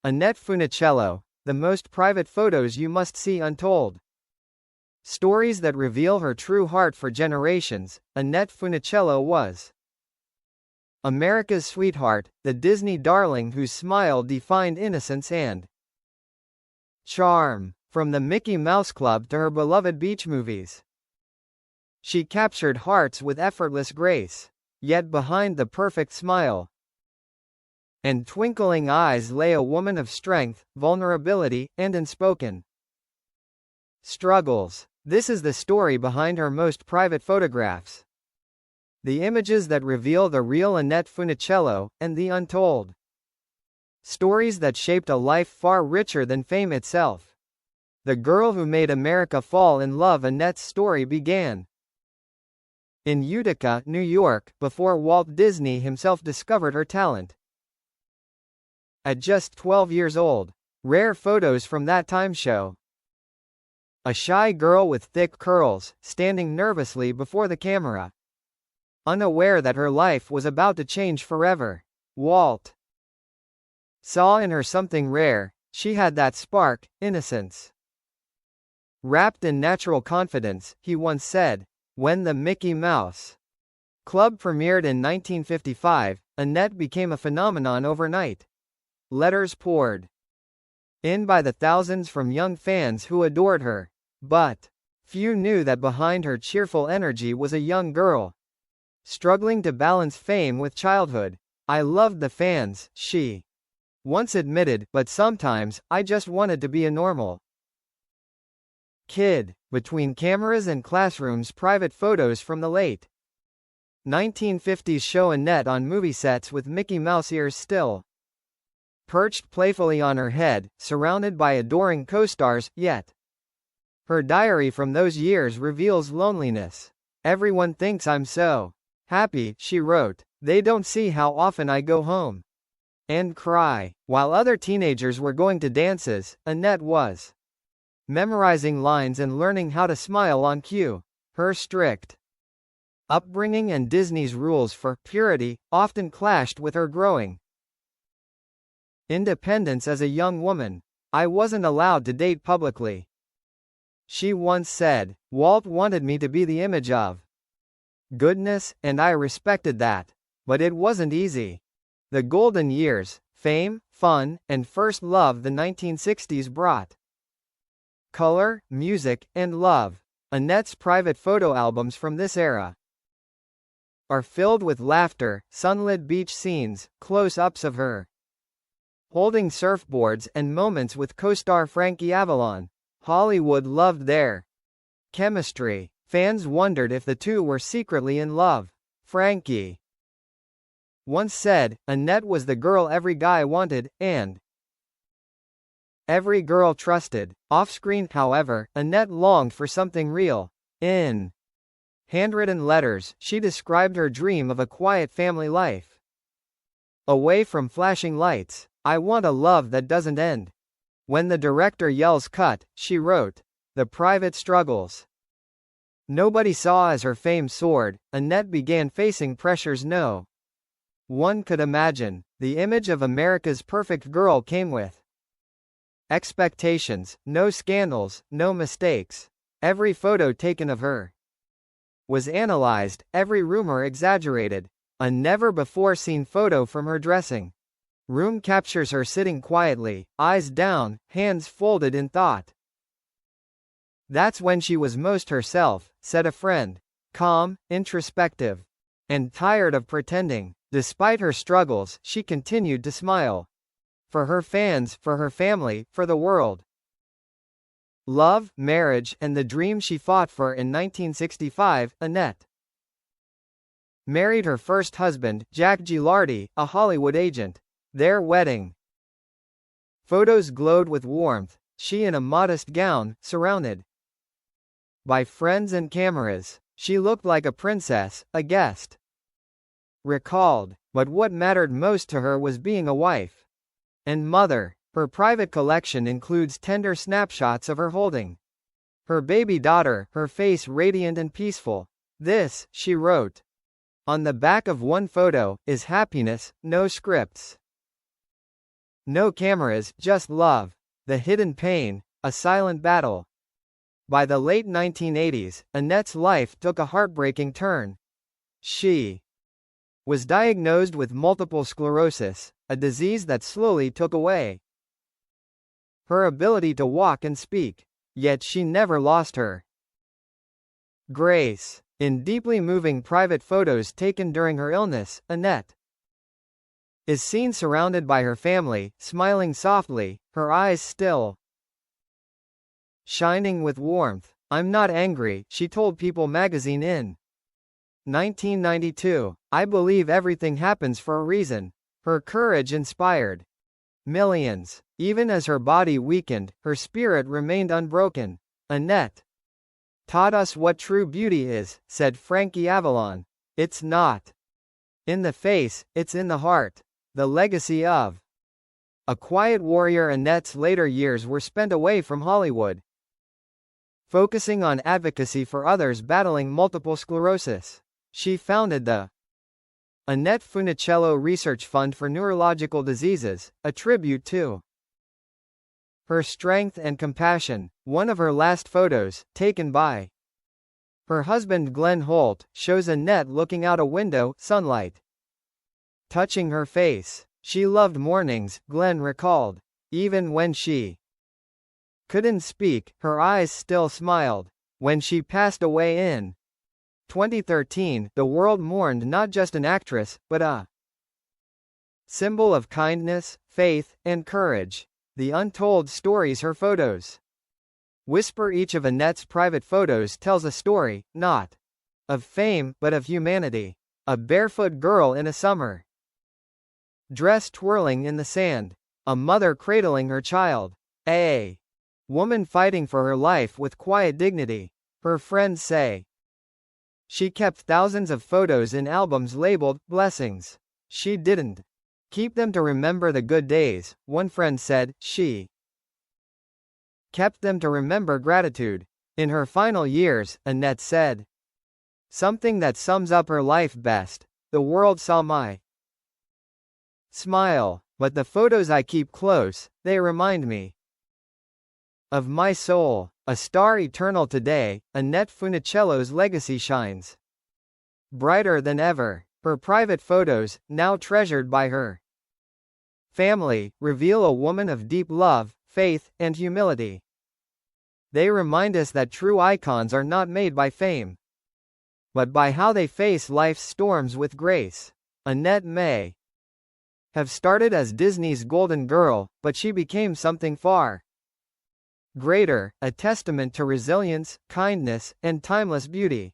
Annette Funicello, the most private photos you must see untold. Stories that reveal her true heart for generations. Annette Funicello was America's sweetheart, the Disney darling whose smile defined innocence and charm. From the Mickey Mouse Club to her beloved beach movies, she captured hearts with effortless grace. Yet behind the perfect smile and twinkling eyes lay a woman of strength, vulnerability, and unspoken struggles. This is the story behind her most private photographs. The images that reveal the real Annette Funicello, and the untold stories that shaped a life far richer than fame itself. The girl who made America fall in love. Annette's story began in Utica, New York, before Walt Disney himself discovered her talent. At just 12 years old, rare photos from that time show a shy girl with thick curls, standing nervously before the camera, unaware that her life was about to change forever. Walt saw in her something rare. She had that spark, innocence, wrapped in natural confidence, he once said. When the Mickey Mouse Club premiered in 1955, Annette became a phenomenon overnight. Letters poured in by the thousands from young fans who adored her. But few knew that behind her cheerful energy was a young girl struggling to balance fame with childhood. I loved the fans, she once admitted, but sometimes, I just wanted to be a normal kid. Between cameras and classrooms. Private photos from the late 1950s show Annette on movie sets with Mickey Mouse ears still perched playfully on her head, surrounded by adoring co-stars. Yet her diary from those years reveals loneliness. Everyone thinks I'm so happy, she wrote. They don't see how often I go home and cry. While other teenagers were going to dances, Annette was memorizing lines and learning how to smile on cue. Her strict upbringing and Disney's rules for purity often clashed with her growing independence as a young woman. I wasn't allowed to date publicly, she once said. Walt wanted me to be the image of goodness, and I respected that. But it wasn't easy. The golden years, fame, fun, and first love the 1960s brought color, music, and love. Annette's private photo albums from this era are filled with laughter, sunlit beach scenes, close-ups of her holding surfboards, and moments with co-star Frankie Avalon. Hollywood loved their chemistry. Fans wondered if the two were secretly in love. Frankie once said, Annette was the girl every guy wanted, and every girl trusted. Off-screen, however, Annette longed for something real. In handwritten letters, she described her dream of a quiet family life away from flashing lights. I want a love that doesn't end when the director yells cut, she wrote. The private struggles nobody saw as her fame soared. Annette began facing pressures no one could imagine. The image of America's perfect girl came with expectations, no scandals, no mistakes. Every photo taken of her was analyzed, every rumor exaggerated. A never-before-seen photo from her dressing room captures her sitting quietly, eyes down, hands folded in thought. That's when she was most herself, said a friend. Calm, introspective, and tired of pretending. Despite her struggles, she continued to smile. For her fans, for her family, for the world. Love, marriage, and the dream she fought for. In 1965, Annette married her first husband, Jack Gilardi, a Hollywood agent. Their wedding photos glowed with warmth, she in a modest gown, surrounded by friends and cameras. She looked like a princess, a guest recalled. But what mattered most to her was being a wife and mother. Her private collection includes tender snapshots of her holding her baby daughter, her face radiant and peaceful. This, she wrote on the back of one photo, is happiness, no scripts. No cameras, just love. The hidden pain, a silent battle. By the late 1980s, Annette's life took a heartbreaking turn. She was diagnosed with multiple sclerosis, a disease that slowly took away her ability to walk and speak. Yet she never lost her grace. In deeply moving private photos taken during her illness, Annette is seen surrounded by her family, smiling softly, her eyes still shining with warmth. "I'm not angry," she told People magazine in 1992. "I believe everything happens for a reason." Her courage inspired millions. Even as her body weakened, her spirit remained unbroken. "Annette taught us what true beauty is," said Frankie Avalon. "It's not in the face, it's in the heart." The legacy of a quiet warrior. Annette's later years were spent away from Hollywood, focusing on advocacy for others battling multiple sclerosis. She founded the Annette Funicello Research Fund for Neurological Diseases, a tribute to her strength and compassion. One of her last photos, taken by her husband Glenn Holt, shows Annette looking out a window, sunlight touching her face. "She loved mornings," Glenn recalled. "Even when she couldn't speak, her eyes still smiled." When she passed away in 2013, the world mourned not just an actress, but a symbol of kindness, faith, and courage. The untold stories her photos whisper. Each of Annette's private photos tells a story, not of fame, but of humanity. A barefoot girl in a summer dress twirling in the sand. A mother cradling her child. A woman fighting for her life with quiet dignity. Her friends say she kept thousands of photos in albums labeled blessings. She didn't keep them to remember the good days, one friend said. She kept them to remember gratitude. In her final years, Annette said something that sums up her life best: "The world saw my smile, but the photos I keep close, they remind me of my soul." A star eternal today, Annette Funicello's legacy shines brighter than ever. Her private photos, now treasured by her family, reveal a woman of deep love, faith, and humility. They remind us that true icons are not made by fame, but by how they face life's storms with grace. Annette may have started as Disney's golden girl, but she became something far greater, a testament to resilience, kindness, and timeless beauty.